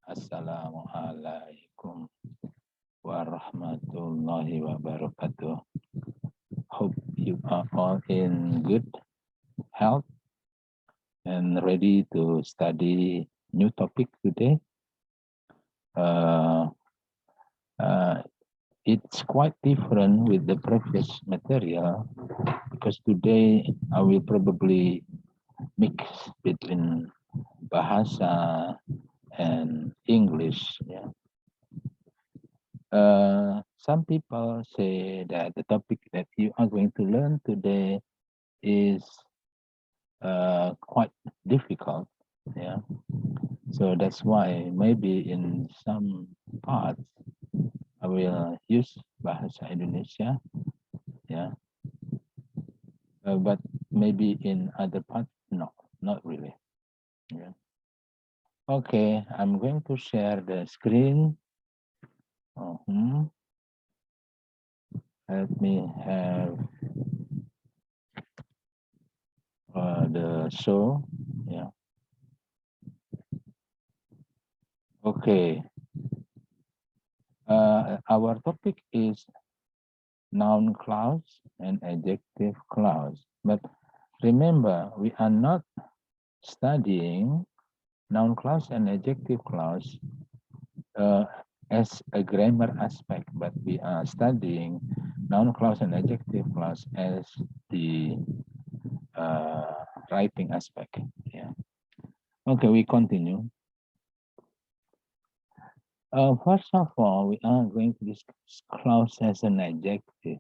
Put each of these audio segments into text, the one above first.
Assalamualaikum warahmatullahi wabarakatuh. Hope you are all in good health and ready to study new topic today. Uh, uh, it's quite different with the previous material because today I will probably mix between Bahasa and English. Yeah. Some people say that the topic that you are going to learn today is quite difficult. Yeah. So that's why maybe in some parts I will use Bahasa Indonesia. Yeah. But maybe in other parts, no, not really. Yeah. Okay, I'm going to share the screen. Let me have the show. Yeah. Okay. Our topic is noun clause and adjective clause. But remember, we are not studying noun clause and adjective clause as a grammar aspect, but we are studying noun clause and adjective clause as the writing aspect. Yeah. Okay, we continue. First of all, we are going to discuss clause as an adjective.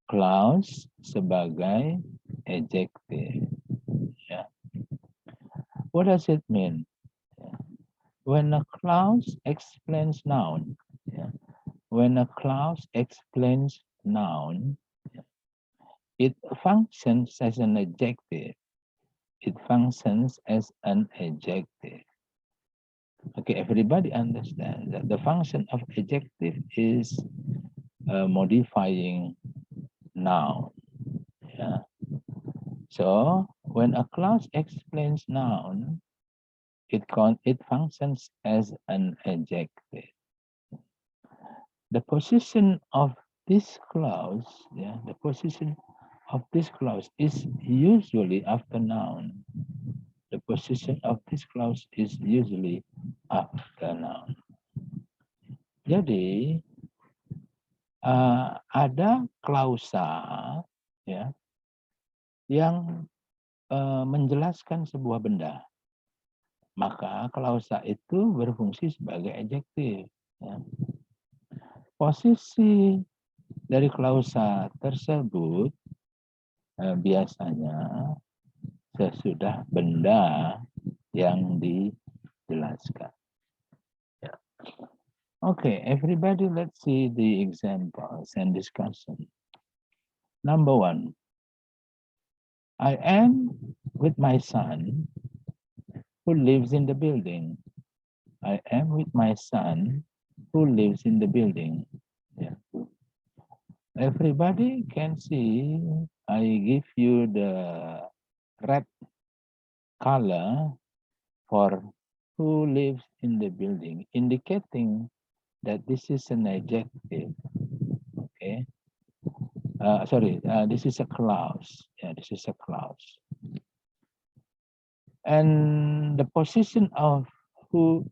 Clause sebagai adjective. Yeah. What does it mean? Yeah. When a clause explains noun, yeah. When a clause explains noun, yeah, it functions as an adjective. It functions as an adjective. Okay, everybody understands that the function of adjective is modifying noun. Yeah. So when a clause explains noun, it functions as an adjective. The position of this clause, yeah, the position of this clause is usually after noun. The position of this clause is usually after noun. Jadi ada klausa ya yang menjelaskan sebuah benda, maka klausa itu berfungsi sebagai adjektif. Ya. Posisi dari klausa tersebut biasanya sesudah benda yang dijelaskan. Ya. Okay, everybody, let's see the examples and discussion. Number 1, I am with my son who lives in the building. I am with my son who lives in the building. Yeah. Everybody can see, I give you the red color for who lives in the building, indicating that this is an adjective. Okay. Sorry, this is a clause. Yeah, this is a clause. And the position of who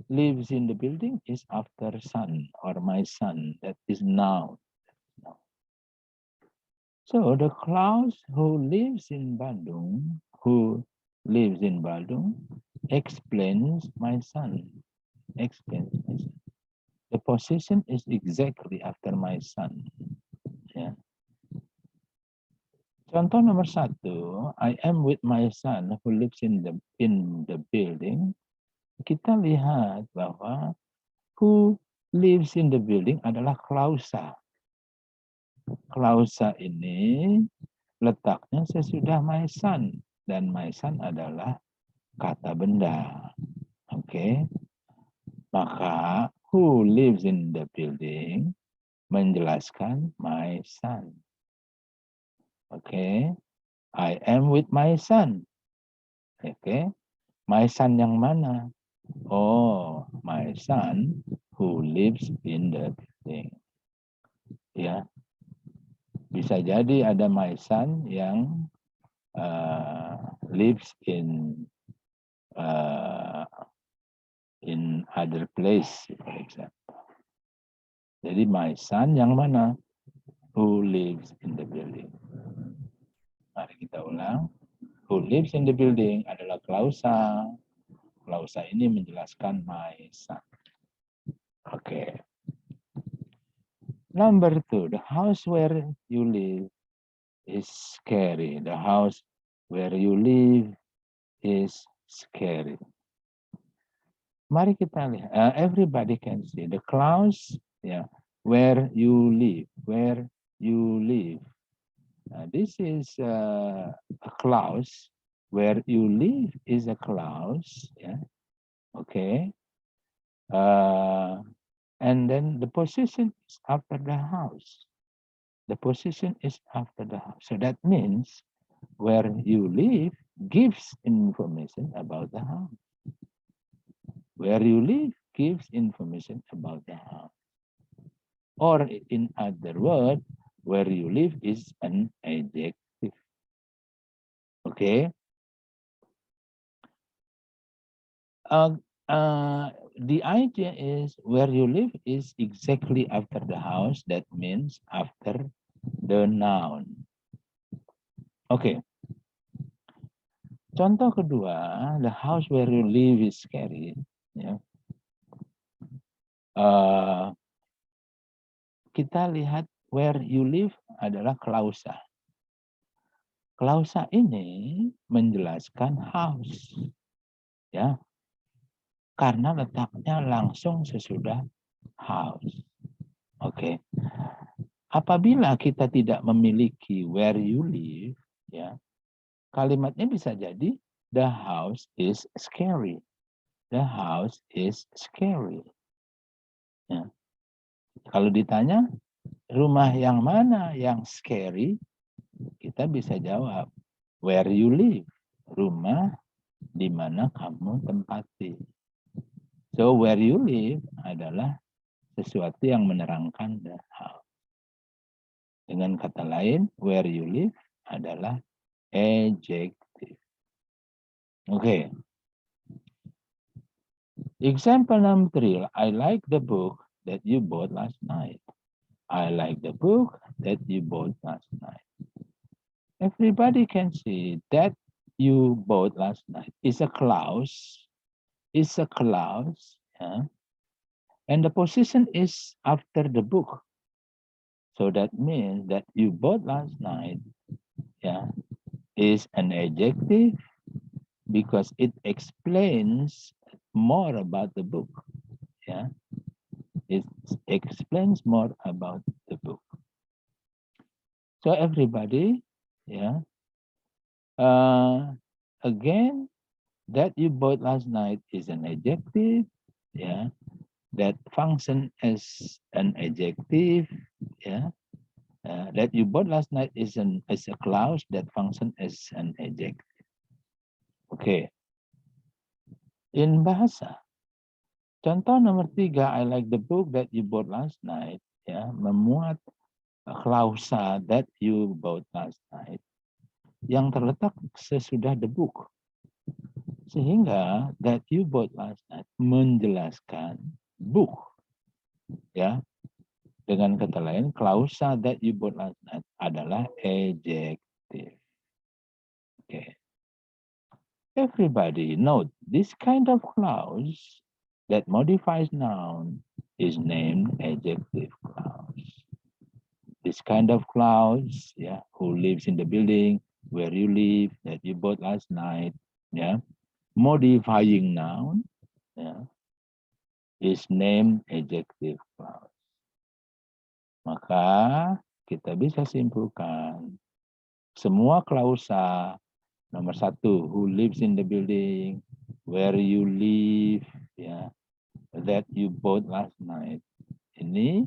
lives in the building is after son or my son. That is noun. So the clause who lives in Bandung, explains my son. Explains my son. The position is exactly after my son. Yeah. Contoh nomor 1, I am with my son who lives in the building. Kita lihat bahwa who lives in the building adalah klausa. Klausa ini letaknya sesudah my son, dan my son adalah kata benda. Oke. Maka who lives in the building menjelaskan my son. Oke. I am with my son. Oke, my son yang mana? Oh, my son who lives in the building. Ya, bisa jadi ada my son yang lives in other place, for example. Jadi my son yang mana? Who lives in the building. Mari kita ulang. Who lives in the building adalah klausa. Klausa ini menjelaskan my son. Oke. Number 2, the house where you live is scary. The house where you live is scary. Mari kita lihat. Everybody can see the clause, yeah, where you live, where you live. This is a clause. Where you live is a clause, yeah. Okay. And then the position is after the house. The position is after the house. So that means where you live gives information about the house. Where you live gives information about the house. Or in other words, where you live is an adjective. Okay. The idea is where you live is exactly after the house. That means after the noun. Okay. Contoh kedua, the house where you live is scary. Ya. Kita lihat where you live adalah klausa. Klausa ini menjelaskan house. Ya. Karena letaknya langsung sesudah house. Oke. Apabila kita tidak memiliki where you live, ya, kalimatnya bisa jadi the house is scary. The house is scary. Ya. Kalau ditanya rumah yang mana yang scary, kita bisa jawab where you live. Rumah di mana kamu tempati. So where you live adalah sesuatu yang menerangkan the house. Dengan kata lain, where you live adalah adjective. Okay. Example number 3. I like the book that you bought last night. I like the book that you bought last night. Everybody can see that you bought last night is a clause. Is a clause. Yeah? And the position is after the book. So that means that you bought last night, yeah, is an adjective because it explains more about the book. Yeah, it explains more about the book. So everybody, yeah, again, that you bought last night is an adjective, yeah, that function as an adjective, yeah. That you bought last night is a clause that function as an adjective. Okay. In bahasa, contoh nomor 3, I like the book that you bought last night, ya, memuat klausa that you bought last night yang terletak sesudah the book. Sehingga that you bought last night menjelaskan book. Ya. Dengan kata lain, klausa that you bought last night adalah adjective. Okay. Everybody note this kind of clause that modifies noun is named adjective clause. This kind of clause, yeah, who lives in the building, where you live, that you bought last night, yeah, modifying noun, yeah, is named adjective clause. Maka kita bisa simpulkan semua klausa nomor 1, who lives in the building, where you live, ya, that you bought last night. Ini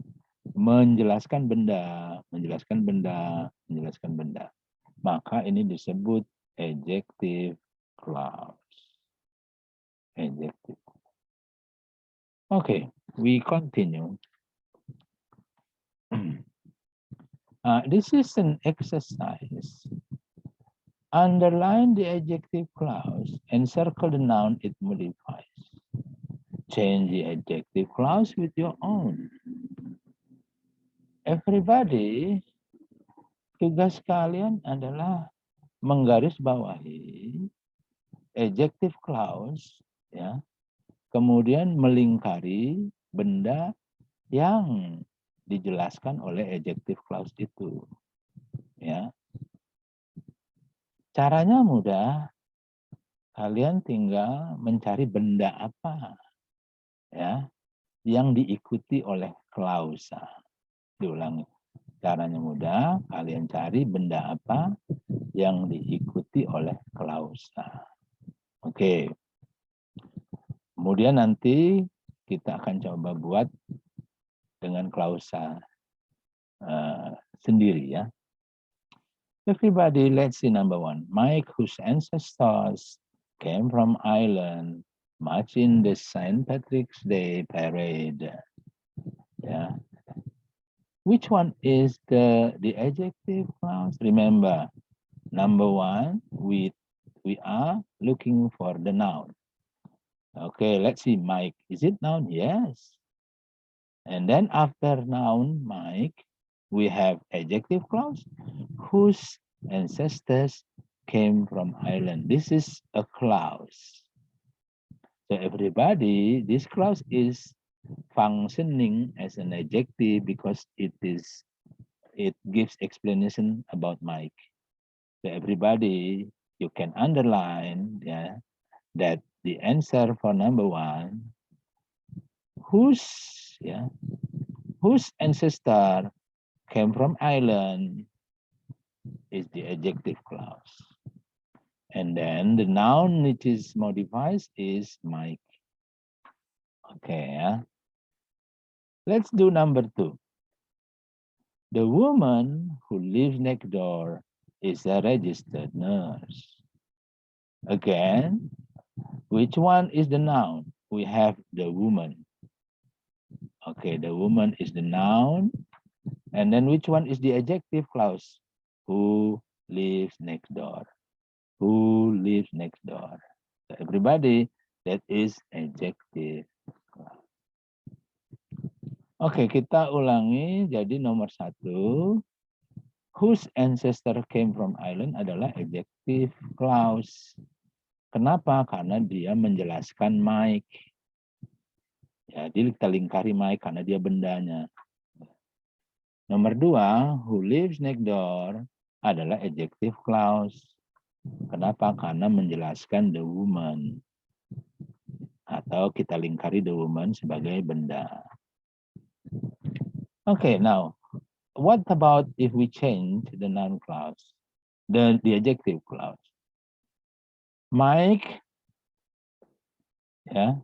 menjelaskan benda, menjelaskan benda, menjelaskan benda. Maka ini disebut adjective clause. Adjective. Okay, we continue. This is an exercise. Underline the adjective clause and circle the noun it modifies. Change the adjective clause with your own. Everybody, tugas kalian adalah menggarisbawahi adjective clause, ya, kemudian melingkari benda yang dijelaskan oleh adjective clause itu, ya. Caranya mudah, kalian tinggal mencari benda apa, ya, yang diikuti oleh klausa. Diulangi, caranya mudah, kalian cari benda apa yang diikuti oleh klausa. Oke. Kemudian nanti kita akan coba buat dengan klausa sendiri, ya. Everybody, let's see number one. Mike, whose ancestors came from Ireland, march in the St. Patrick's Day parade. Yeah. Which one is the adjective clause? Remember, number one, we are looking for the noun. Okay, let's see, Mike. Is it noun? Yes. And then after noun, Mike, we have adjective clause, whose ancestors came from Ireland. This is a clause. So everybody, this clause is functioning as an adjective because it gives explanation about Mike. So everybody, you can underline, yeah, that the answer for number one, whose ancestor came from Ireland, is the adjective clause. And then the noun which is modified is Mike. Okay, yeah. Let's do number two. The woman who lives next door is a registered nurse. Again, which one is the noun? We have the woman. Okay, the woman is the noun. And then which one is the adjective clause? Who lives next door? Who lives next door? So everybody, that is adjective clause. Oke, kita ulangi. Jadi nomor satu, whose ancestor came from Ireland adalah adjective clause. Kenapa? Karena dia menjelaskan Mike. Jadi kita lingkari Mike karena dia bendanya. Nomor dua, who lives next door adalah adjective clause. Kenapa? Karena menjelaskan the woman. Atau kita lingkari the woman sebagai benda. Okay, now, what about if we change the noun clause, the adjective clause? Mike, yeah,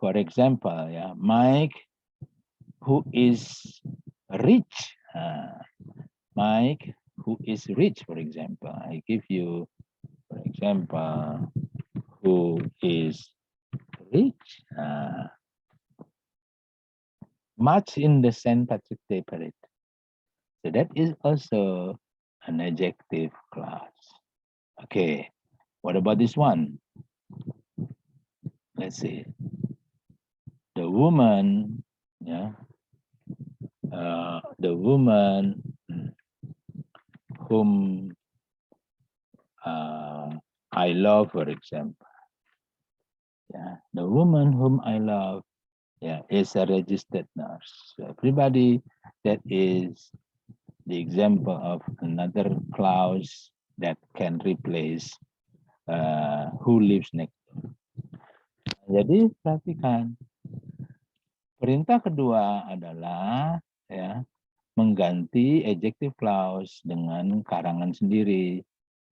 for example, yeah, Mike, who is rich. Mike, who is rich, for example. I give you, for example, who is rich. Much in the St. Patrick's Day parade. So that is also an adjective clause. Okay, what about this one? Let's see. The woman, yeah, the woman whom I love, for example. Yeah, the woman whom I love, yeah, is a registered nurse. So everybody, that is the example of another clause that can replace who lives next door. Jadi perhatikan, perintah kedua adalah ya mengganti adjective clause dengan karangan sendiri.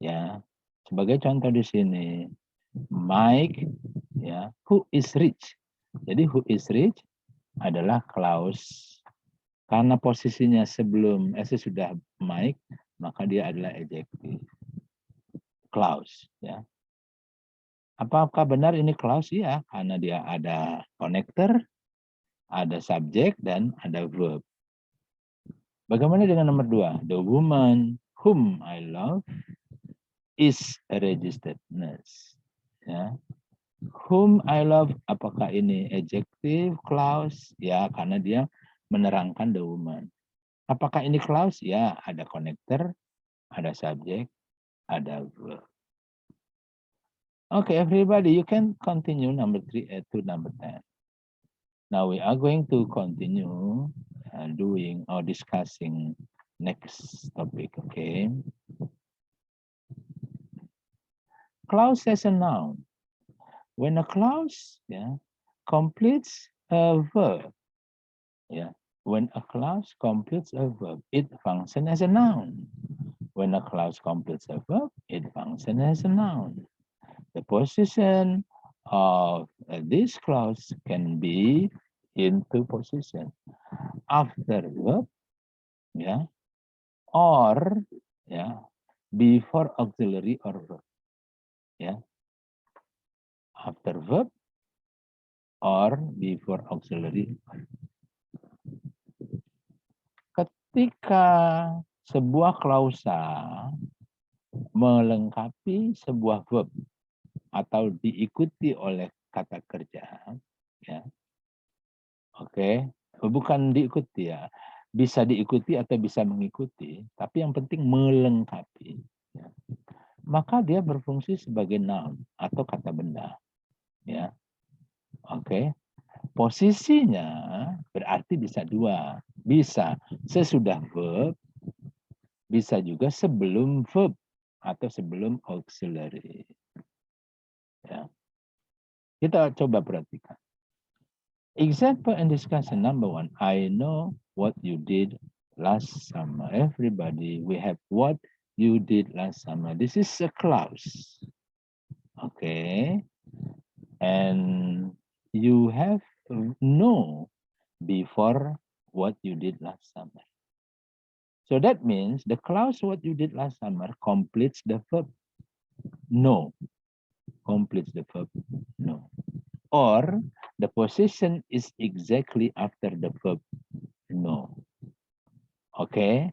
Ya, sebagai contoh di sini, Mike, ya, who is rich. Jadi who is rich adalah clause. Karena posisinya sebelum sesudah Mike, maka dia adalah adjective clause. Ya. Apakah benar ini clause? Ya, karena dia ada connector, ada subjek, dan ada verb. Bagaimana dengan nomor 2? The woman whom I love is a registered nurse. Ya. Whom I love, apakah ini adjective, clause? Ya, karena dia menerangkan the woman. Apakah ini clause? Ya, ada connector, ada subjek, ada verb. Okay, everybody, you can continue number 3 to number 10. Now we are going to continue doing or discussing next topic, okay? Clause as a noun. When a clause completes a verb, when a clause completes a verb, it functions as a noun. When a clause completes a verb, it functions as a noun. The position of this clause can be in two positions. After verb, or before auxiliary or verb. After verb or before auxiliary. Ketika sebuah klausa melengkapi sebuah verb atau diikuti oleh kata kerja, bukan diikuti ya, bisa diikuti atau bisa mengikuti, tapi yang penting melengkapi, maka dia berfungsi sebagai noun atau kata benda, Posisinya berarti bisa dua, bisa sesudah verb, bisa juga sebelum verb atau sebelum auxiliary. Kita coba perhatikan. Example and discussion number 1. I know what you did last summer. Everybody, we have what you did last summer. This is a clause. Okay. And you have know before what you did last summer. So that means the clause what you did last summer completes the verb no. Completes the verb no. Or the position is exactly after the verb no. Okay,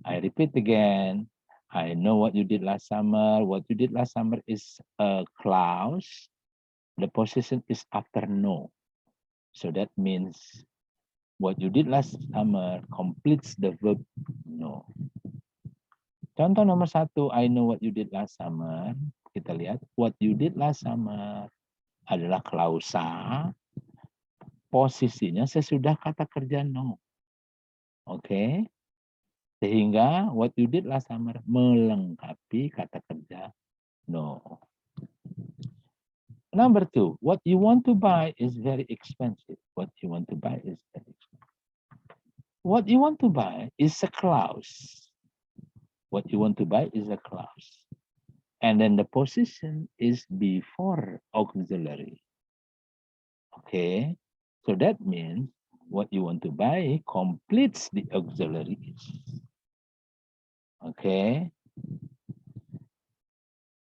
I repeat again. I know what you did last summer. What you did last summer is a clause. The position is after no. So that means what you did last summer completes the verb no. Contoh nomor 1, I know what you did last summer. Kita lihat, what you did last summer adalah klausa. Posisinya sesudah kata kerja no. Oke. Sehingga what you did last summer melengkapi kata kerja no. Number 2, what you want to buy is very expensive. What you want to buy is very expensive. What you want to buy is a clause. What you want to buy is a clause. And then the position is before auxiliary. Okay, so that means what you want to buy completes the auxiliaries. Okay,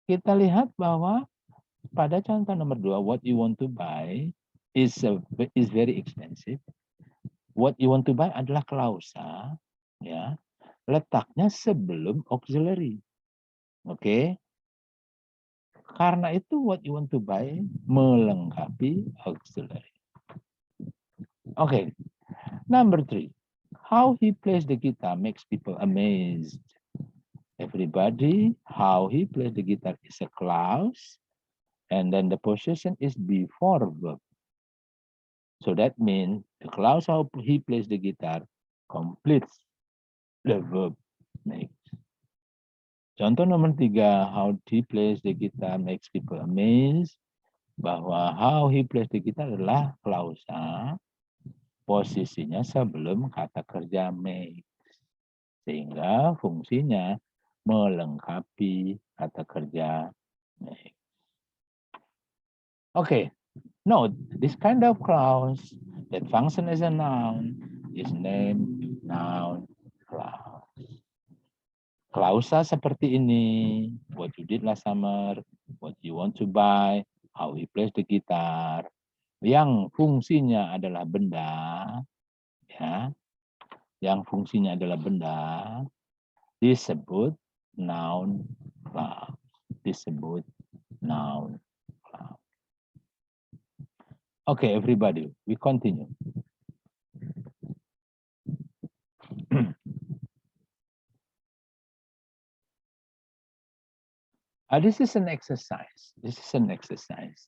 kita lihat bahwa pada contoh nomor 2, what you want to buy is very expensive. What you want to buy adalah klausa, letaknya sebelum auxiliary. Oke. Karena itu what you want to buy melengkapi auxiliary. Okay. Number 3. How he plays the guitar makes people amazed. Everybody, how he plays the guitar is a clause. And then the position is before verb. So that means the clause how he plays the guitar completes the verb makes. Contoh nomor 3, how he plays the guitar makes people amazed. Bahwa how he plays the guitar adalah klausa, posisinya sebelum kata kerja makes. Sehingga fungsinya melengkapi kata kerja makes. Okay, no, this kind of clause that function as a noun is named noun clause. Klausa seperti ini, what you did last summer, what you want to buy, how we place the guitar, yang fungsinya adalah benda, ya, yang fungsinya adalah benda, disebut noun clause. Disebut noun clause. Okay, everybody, we continue. This is an exercise. This is an exercise.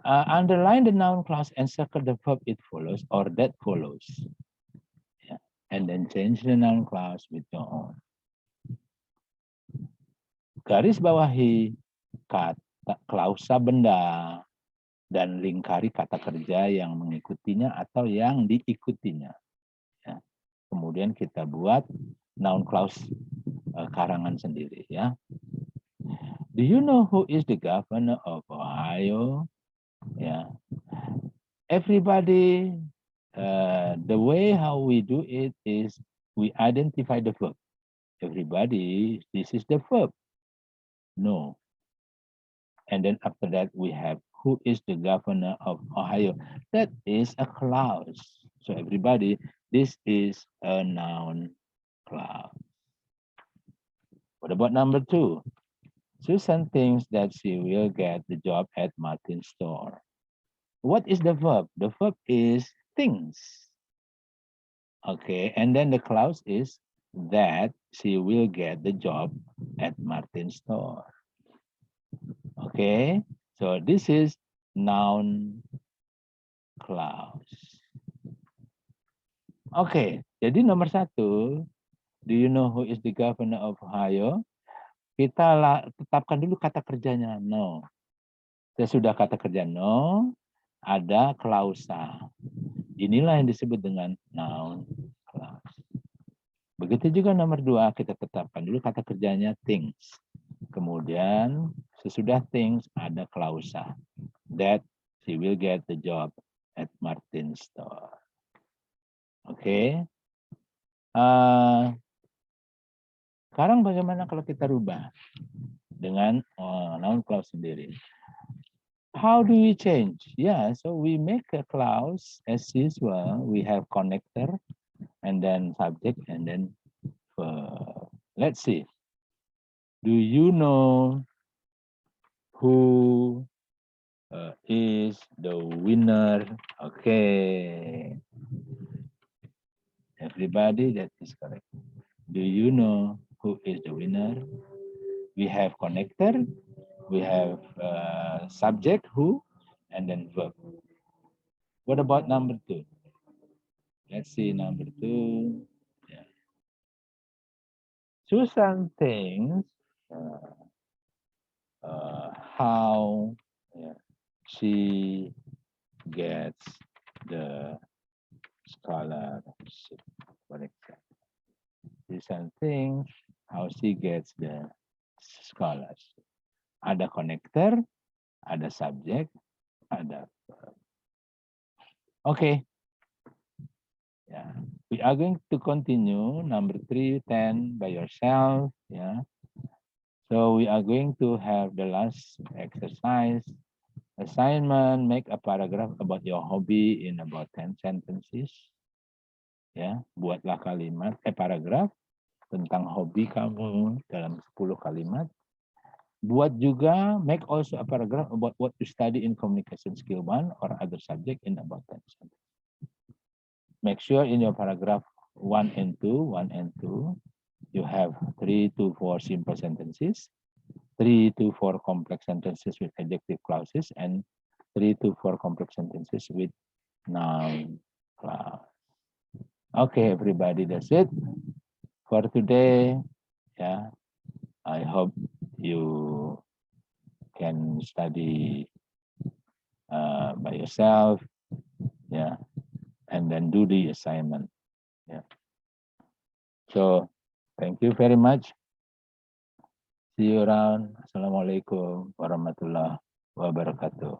Underline the noun clause and circle the verb it follows or that follows. Yeah. And then change the noun clause with your own. Garis bawahi kata klausa benda dan lingkari kata kerja yang mengikutinya atau yang diikutinya. Ya. Kemudian kita buat noun clause karangan sendiri, ya. Do you know who is the governor of Ohio? Yeah, everybody. The way how we do it is we identify the verb. Everybody, this is the verb. No. And then after that we have who is the governor of Ohio. That is a clause. So everybody, this is a noun clause. What about number 2? Susan thinks that she will get the job at Martin's store. What is the verb? The verb is things. Okay, and then the clause is that she will get the job at Martin's store. Okay, so this is noun clause. Okay, jadi nomor 1, do you know who is the governor of Ohio? Kita tetapkan dulu kata kerjanya, no. Sesudah kata kerja no, ada klausa. Inilah yang disebut dengan noun clause. Begitu juga nomor 2, kita tetapkan dulu kata kerjanya things. Kemudian sesudah things ada klausa. That she will get the job at Martin's store. Oke. Sekarang bagaimana kalau kita rubah dengan noun clause sendiri? How do we change? Yeah, so we make a clause as usual. We have connector and then subject and then verb. Let's see. Do you know who is the winner? Okay. Everybody, that is correct. Do you know who is the winner? We have connector. We have subject who, and then verb. What about number 2? Let's see number 2. Yeah. Susan thinks how she gets the scholarship. For example, Susan thinks how she gets the scholarship. Ada connector, ada subject, ada verb. Okay. Yeah, we are going to continue number 3, 10 by yourself. Yeah. So we are going to have the last exercise. Assignment, make a paragraph about your hobby in about 10 sentences. Ya, buatlah paragraf tentang hobi kamu dalam 10 kalimat. Buat juga, make also a paragraph about what you study in communication skill 1 or other subject in about 10 sentences. Make sure in your paragraph 1 and 2, you have 3 to 4 simple sentences, 3 to 4 complex sentences with adjective clauses, and 3 to 4 complex sentences with noun clause. Okay, everybody, that's it for today. Yeah, I hope you can study by yourself. Yeah, and then do the assignment. Yeah. So, thank you very much. See you around. Assalamualaikum warahmatullahi wabarakatuh.